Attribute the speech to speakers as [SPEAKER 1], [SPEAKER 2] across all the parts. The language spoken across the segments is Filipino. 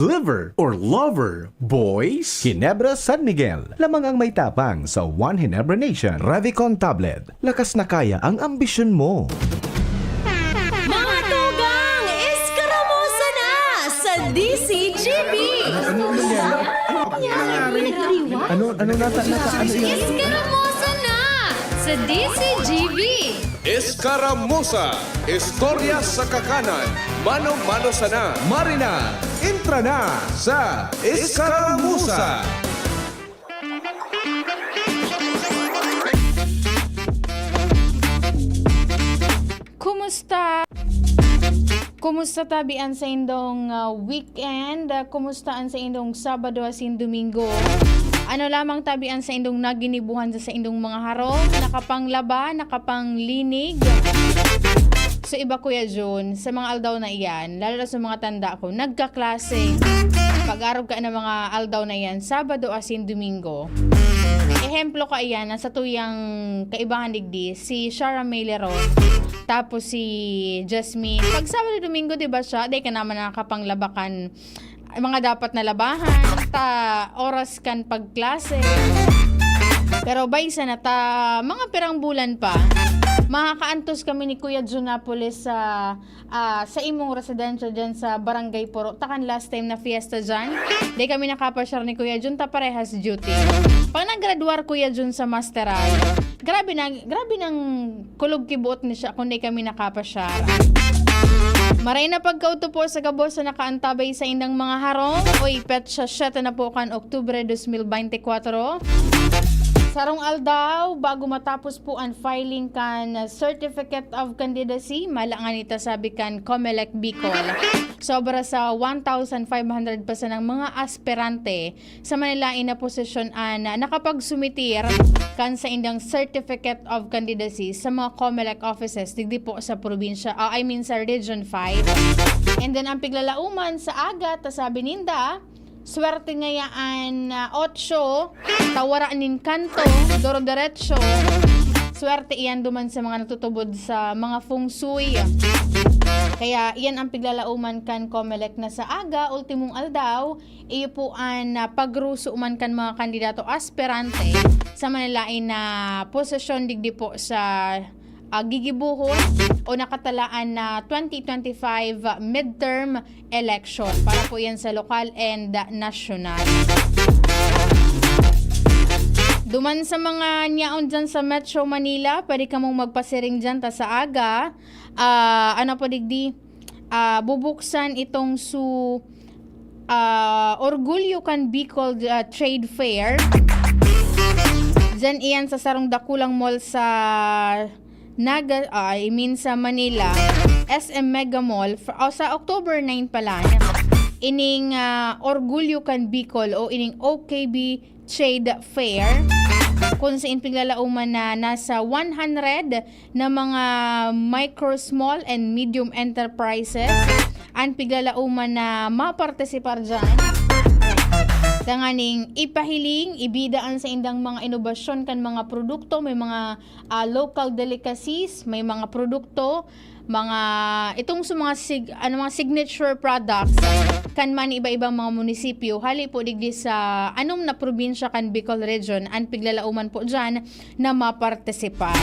[SPEAKER 1] Liver or lover, boys? Ginebra San Miguel. Lamang ang may tapang sa One Ginebra Nation. Revicon Tablet. Lakas na kaya ang ambisyon mo.
[SPEAKER 2] Mga tugang, iskaramusa na sa DCGB!
[SPEAKER 3] Ano nata yan?
[SPEAKER 2] Iskaramusa na sa DCGB!
[SPEAKER 4] Escaramuza, istorya sa kakanan, mano-mano sana.
[SPEAKER 1] Marina, entra na sa Escaramuza.
[SPEAKER 5] Kumusta? Kumusta tabian sa indong weekend? Kumusta sa indong Sabado asin Domingo? Ano lamang tabian sa indong naginibuhan sa indong mga harong? Nakapanglaba, nakapanglinig? So iba Kuya Jun, sa mga aldaw na iyan, lalo na sa mga tanda ko, nagkaklase. Pag-araw ka ng mga aldaw na iyan, Sabado asin Domingo. Ehemplo ka iyan, sa tuyang kaibahan digdi, si Shara May Leron, tapos si Jasmine. Pag Sabado Domingo, diba siya, di ka naman nakapanglabakan mga dapat na labahan, oras kan pagklase. Pero baysa na mga pirang bulan pa, makakaantos kami ni Kuya Junapolis sa imong residensya dyan sa Barangay Puro. Takan last time na fiesta dyan, di kami nakapasyar ni Kuya Jun, parehas duty. Pag nag-graduar Kuya Jun sa masteral, grabe nang kulog kibuot ni siya kung di kami nakapasyar. Maray na pagkauto po sa kabos na nakaantabay sa indang mga harong. Oy, pet siya 7 na po kan Oktubre 2024. Sarong aldaw, bago matapos po ang filing kan Certificate of Candidacy, malangan ita sabi kan Comelec Bicol. Sobra sa 1,500 pa sa ng mga aspirante sa manilain na posisyon na nakapagsumitir kan sa indang Certificate of Candidacy sa mga Comelec offices digdi po sa probinsya, sa Region 5. And then ang piglalauman sa aga, sabi ninda, swerte ngayaan 8, tawaranin kanto, doro derecho. Swerte iyan duman sa mga natutubod sa mga feng shui. Kaya iyan ang piglalauman kan Comelec na sa aga, ultimong aldaw, iyo po ang pagruso man kan mga kandidato aspirante sa manilain na posisyon digdi po sa gigibuhon o nakatalaan na 2025 midterm election para po yan sa lokal and national. Duman sa mga niyaon dyan sa Metro Manila, pwede ka mong magpasiring dyan sa aga. Bubuksan itong Orgulyo kan Bicol Trade Fair. Dyan iyan sa Sarong Dakulang Mall sa sa Manila, SM Mega Mall, sa October 9 pala. Ining Orgulyo kan Bicol o ining OKB Trade Fair, kung sa piglalauman na nasa 100 na mga micro, small, and medium enterprises ang piglalauman na mapartisipar dyan. Tanganing ipahiling, ibidaan sa indang mga inobasyon kan mga produkto, may mga local delicacies, may mga produkto, itong sa mga signature products kan man iba-ibang mga munisipyo, hali po digdi sa anong na probinsya kan Bicol Region, ang piglalauman po dyan na mapartisipar.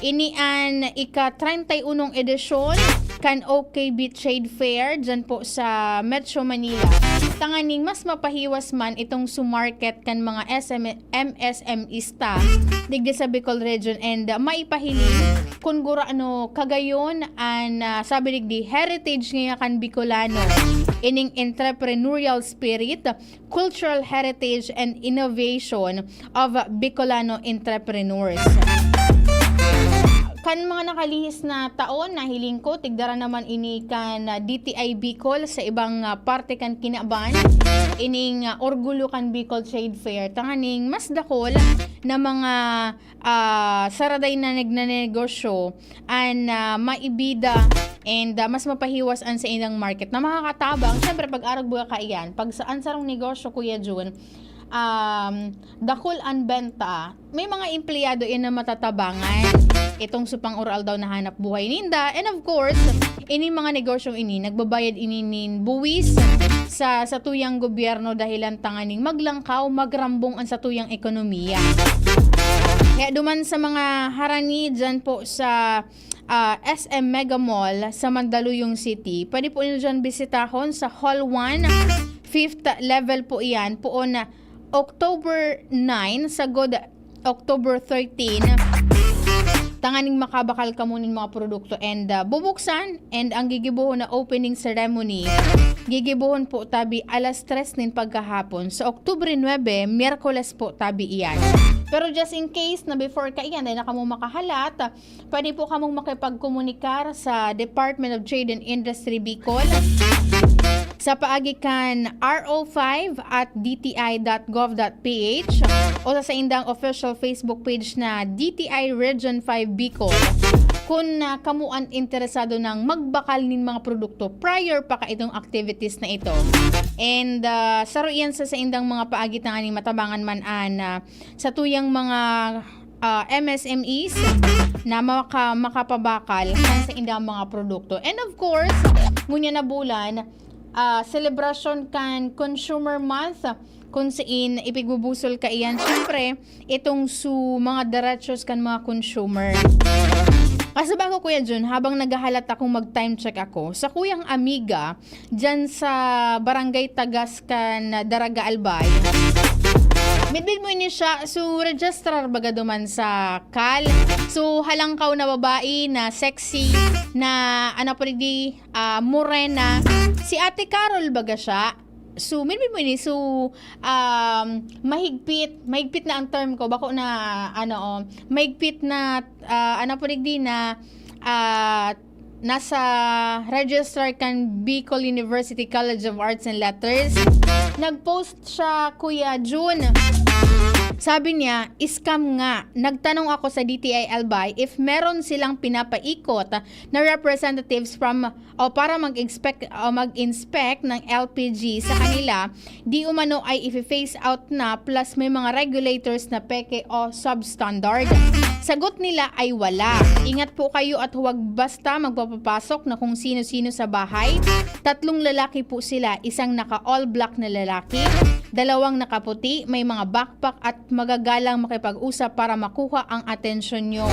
[SPEAKER 5] Ini ang ika-31 edisyon kan OKB Trade Fair dyan po sa Metro Manila. Tanganing mas mapahiwas man itong sumarket kan mga MSMista digdi sa Bicol Region and maipahiling kung gurano kagayon ang sabi digdi heritage nga kan Bicolano, ining entrepreneurial spirit, cultural heritage and innovation of Bicolano entrepreneurs. Kan mga nakalihis na taon na hiling ko, tigdara naman ini kan DTI Bicol sa ibang parte kan kinaban, ining Orgulyo kan Bicol Trade Fair. Tanganing mas dakol na mga saraday na nagnanegosyo an maibida and mas mapahiwas an sa ilang market na makakatabang. Siyempre pag arag buga ka iyan, pag saan sarong negosyo Kuya Jun, dakol ang benta, may mga empleyado na matatabangan itong supang oral daw na hanap buhay ninda, and of course Ini mga negosyong ini nagbabayad ininin buwis sa tuyang gobyerno dahilan tanganing maglangkaw, magrambong ang satuyang ekonomiya. Kaya duman sa mga harani dyan po sa SM Mega Mall sa Mandaluyong City, pwede po nyo dyan bisitahon sa Hall 1, 5th level po iyan, poon na October 9 sa October 13. Tanganing makabakal ka munin mga produkto and bubuksan and ang gigibuhon na opening ceremony gigibuhon po tabi alas 3 nin pagkahapon sa Oktubre 9, Miyerkules po tabi iyan. Pero just in case na before ka iyan ay nakamong makahalat, pwede po kamong makipagkomunikar sa Department of Trade and Industry Bicol sa paagikan ro5@dti.gov.ph o sa indang official Facebook page na DTI Region 5 Bicol kung kamuan interesado ng magbakal nin mga produkto prior pa ka itong activities na ito. And saro iyan sa indang mga paagi tanganing matabangan man sa tuyang mga MSMEs na makapabakal sa indang mga produkto. And of course, ngunya na bulan, celebration kan Consumer Month kung saan ipigbubusol ka iyan. Siyempre, itong mga diretsos kan mga consumer. Kasi bago Kuya Jun, habang naghahalat akong mag-time check ako, sa kuyang amiga, dyan sa Barangay Tagascan, Daraga Albay, midbid mo ini siya, so registrar baga duman sa KAL. So halangkaw na babae na sexy, na morena. Si Ate Carol baga siya. So, midbid mo ini, so, mahigpit na ang term ko, bako na, mahigpit na, nasa registrar kan Bicol University College of Arts and Letters. Nag-post siya, Kuya June. Sabi niya, scam nga. Nagtanong ako sa DTI Albay if meron silang pinapaikot na representatives para mag-inspect ng LPG sa kanila. Di umano ay i-phase out na plus may mga regulators na peke o substandard. Sagot nila ay wala. Ingat po kayo at huwag basta magpapapasok na kung sino-sino sa bahay. 3 lalaki po sila, isang naka-all black na lalaki, 2 nakaputi, may mga backpack at magagalang makipag-usap para makuha ang atensyon nyo.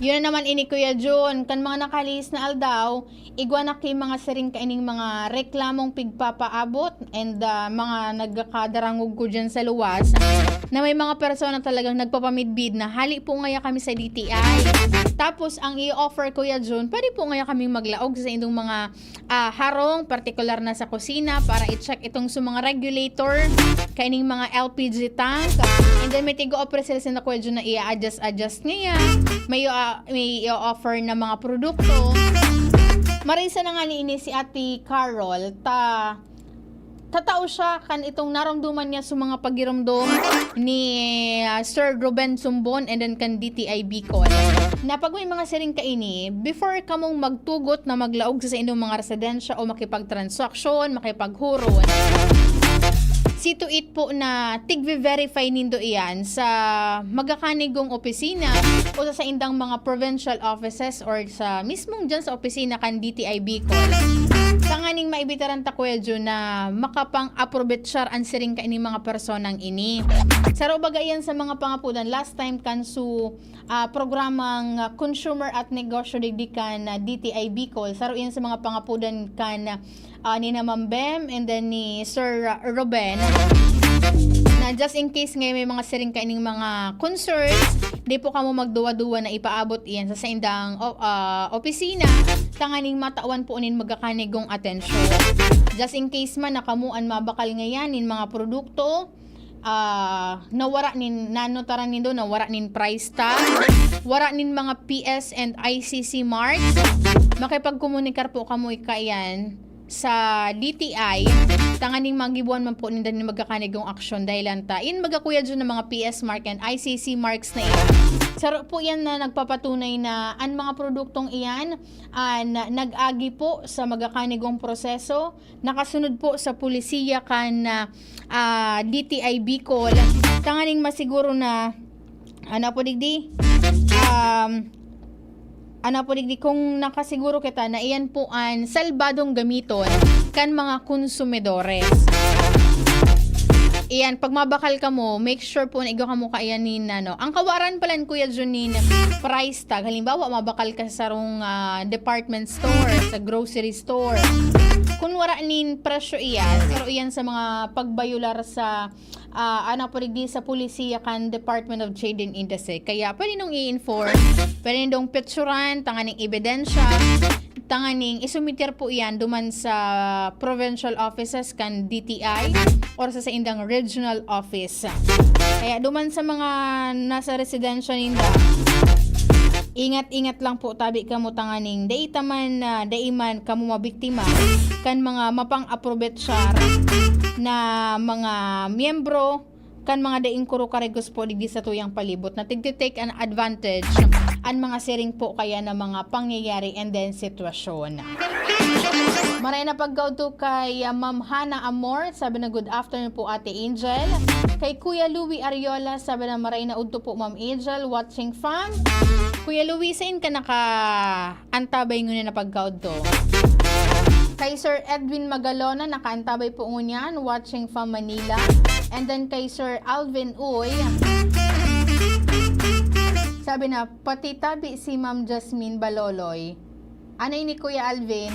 [SPEAKER 5] Yun na naman ini Kuya Jun, kan mga nakalis na aldaw, igwa na kay mga siring kaining mga reklamong pigpapaabot and mga nagkakadarangog ko dyan sa luwas na may mga persona talagang nagpapamidbid na hali po ngaya kami sa DTI. Tapos ang i-offer Kuya Jun, pwede po ngaya kaming maglaog sa indong mga harong, partikular na sa kusina para i-check itong sa mga regulator, kaining mga LPG tank, and then may tigo-offer sila sa Kuya Jun na i-adjust ngayon. May i-offer na mga produkto. Marisa na nga ni si Ate Carol, tatao siya kan itong naramduman niya sa mga pagirumdum ni Sir Ruben Sumbon and then kan DTI Bicol. Na pag may mga siring kaini, before kamong magtugot na maglaog sa inyong mga residensya o makipag-transaksyon, makipaghuron, see to it po na tig-verify nindo iyan sa magakanigong opisina o sa indang mga provincial offices or sa mismong dyan sa opisina kan DTI Bicol. Tanganing maibitaran ta Kuya Jun na makapang-approbate siya ang siring ka ini mga personang ini. Saro bagayan sa mga pangapudan last time kan su programang Consumer at Negosyo Digdikan DTI Bicol. Saro yan sa mga pangapudan kan ni na Ma'am Bem and then ni Sir Ruben na just in case ngayon may mga siring kaining mga concerns, di po kamo magduwa-duwa na ipaabot iyan sa indang opisina, tanganing matawan po nin magakanigong atensyon. Just in case man nakamuan mabakal ngayon nin mga produkto, nawara nin nanotaran nindo, nawara nin price tag, wara nin mga PS and ICC marks, makipagkomunikar po kamo ikayan sa DTI, tanganing magibuan man po nindan ni magkakanigong aksyon dahil anta in magakuya dyan ng mga PS mark and ICC marks na iyan. Saro po yan na nagpapatunay na ang mga produktong iyan nag-agi po sa magkakanigong proseso, nakasunod po sa pulisiya kan DTI Bicol, tanganing masiguro na po digdi ana po digdi kung nakasiguro kita na iyan po an salbadong gamiton kan mga konsumidores. Iyan, pag mabakal ka mo, make sure po na igaw ka mo kaayanin ano. Ang kawaran pala Kuya Junin, price tag. Halimbawa, mabakal ka sa sarong department store, sa grocery store. Kung wala nin presyo iyan, pero iyan sa mga pagbayular sa ano po digdi sa pulisiya kan Department of Trade and Industry. Kaya pwede nung i-inform, pwede nung picturean, tanganing ebidensya, tanganing isumitir po iyan duman sa provincial offices kan DTI or sa indang regional office. Kaya duman sa mga nasa residensya ninda, ingat-ingat lang po tabi kamo tanganing daiman kamo mabiktima kan mga mapang-aprobetyar na mga miyembro kan mga daing kuro karegos po digdi sa tuyang palibot na tigti-take an advantage an mga siring po kaya na mga pangyayari and then sitwasyon. Maray na paggaw to kay Ma'am Hana Amor, sabi na good afternoon po Ate Angel. Kay Kuya Louie Ariola, sabi na maray na udto po Ma'am Angel, watching from. Kuya Louie, saan ka naka-antabay ngunit na paggaw to? Kay Sir Edwin Magalona, naka-antabay po ngunyan, watching from Manila. And then kay Sir Alvin Uy, sabi na, pati tabi si Ma'am Jasmine Baloloy. Ano ni Kuya Alvin?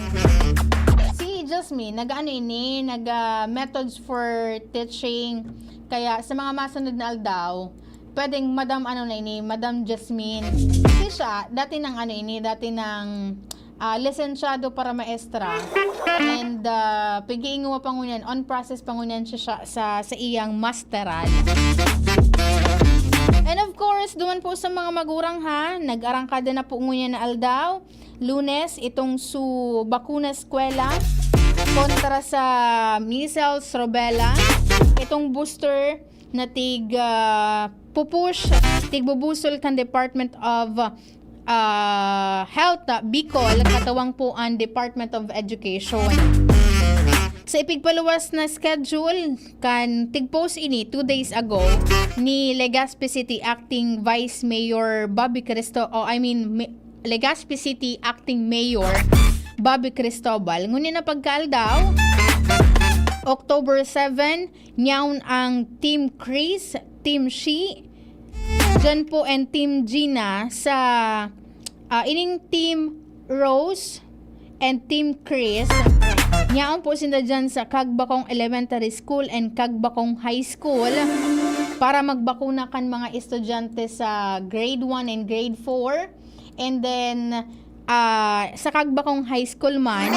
[SPEAKER 5] Si Jasmine, nag-methods for teaching. Kaya sa mga masunod na aldaw, pwedeng Madam Jasmine. Kasi siya, dati ng lisensyado para maestra. And pigiingo pangunyan, on process pangunyan siya sa iyang masteral. And of course, duman po sa mga magurang nag-arangkada na po ngunyan na aldaw. Lunes, itong su bakuna eskwela kontra sa measles, rubella. Itong booster na tigbubusol kan Department of Health, Bicol, katawang po ang Department of Education. Sa ipigpaluwas na schedule kan tigpost ini 2 days ago ni Legazpi City Acting Vice Mayor Bobby Legazpi City Acting Mayor Bobby Cristobal. Ngunit na pagkaaldaw, October 7, nyawn ang Team Chris, Team She, dyan po and Team Gina sa ining Team Rose and Team Chris. Nyaon po sila dyan sa Kagbakong Elementary School and Kagbakong High School para magbakuna kan mga estudyante sa grade 1 and grade 4. And then, sa Kagbakong High School man.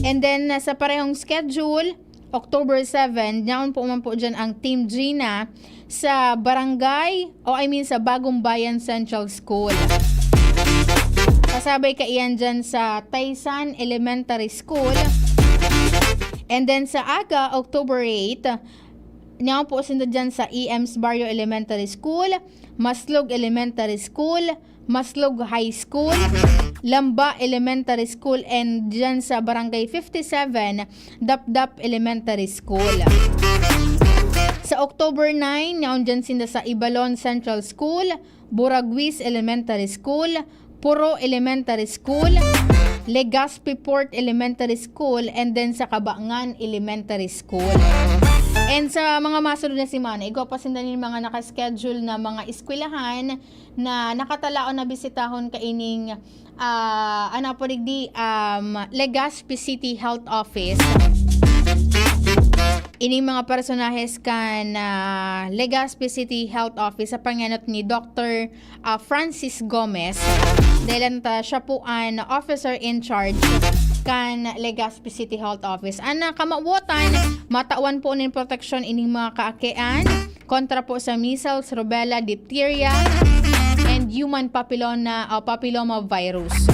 [SPEAKER 5] And then, sa parehong schedule, October 7, nyaon po man po dyan ang Team Gina sa sa Bagong Bayan Central School. Kasabay ka iyan dyan sa Taysan Elementary School. And then sa aga, October 8, nyaon po sila dyan sa EM's Barrio Elementary School, Maslog Elementary School, Maslog High School, Lamba Elementary School, and dyan sa Barangay 57, Dapdap Elementary School. Sa October 9, naon dyan sila sa Ibalon Central School, Buraguis Elementary School, Puro Elementary School, Legazpi Port Elementary School, and then sa Kabangan Elementary School. And sa mga masunod na simana, igwapasin din mga nakaschedule na mga eskwelahan na nakatalaon na bisitahon kaining Legazpi City Health Office. Ining mga personahes kan Legazpi City Health Office sa panganot ni Dr. Francis Gomez. Dahil siya po ang officer in charge kan Legazpi City Health Office. Ana kamawotan, matawan po nin proteksyon ining mga kaakian kontra po sa measles, rubella, diphtheria, and human papilloma virus.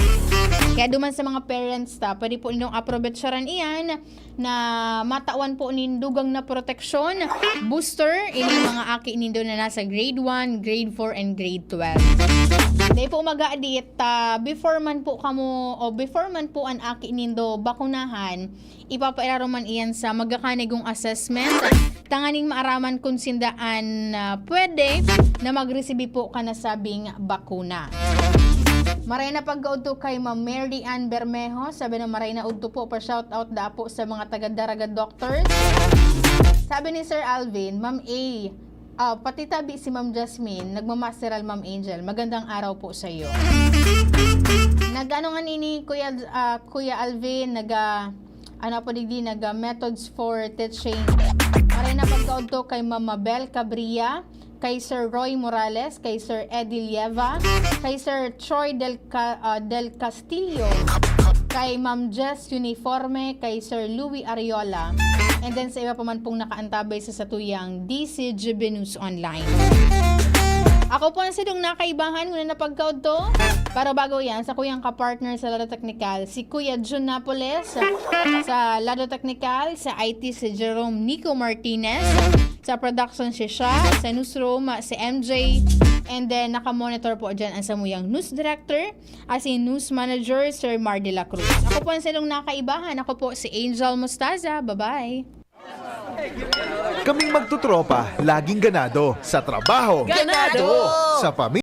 [SPEAKER 5] Kaya duman sa mga parents pwede po ninyong aprobetsyaran iyan na matawan po nin dugang na proteksyon, booster, ining mga aki nindo na nasa grade 1, grade 4, and grade 12. Dahil po mag-aadit, before man po ang aki nindo bakunahan, ipapailaro man iyan sa magakanigong assessment tanganing maaraman kung sindaan pwede na mag-receive po ka na sabing bakuna. Maray na pagkaudto kay Ma'am Mary Ann Bermejo. Sabi na maray na udto po, pa-shoutout da po sa mga taga-Daraga doctors. Sabi ni Sir Alvin, Ma'am A, pati tabi si Ma'am Jasmine, nagmamasteral Ma'am Angel. Magandang araw po sa iyo. Nag-ano nga nini Kuya Alvin, methods for teaching. Maray na pagkaudto kay Ma'am Mabel Cabria, kay Sir Roy Morales, kay Sir Eddie Lieva, kay Sir Troy del Castillo, kay Ma'am Jess Uniforme, kay Sir Louie Ariola, and then sa iba pa man pong nakaantabay sa satuyang DCGB News Online. Ako po na sidong nakaibahan muna na pagkaudto. Para bago yan, sa kuyang kapartner sa Lado Technical, si Kuya Jun Napoles, sa Lado Technical, sa IT si Jerome Nico Martinez, sa production si Sha, sa newsroom si MJ, and then nakamonitor po dyan ang samuyang news director, as in news manager, Sir Mar de la Cruz. Ako po na sidong nakaibahan. Ako po si Angel Mostaza. Bye-bye!
[SPEAKER 6] Kaming magtutropa, laging ganado. Sa trabaho,
[SPEAKER 3] Ganado!
[SPEAKER 6] Sa pamilya,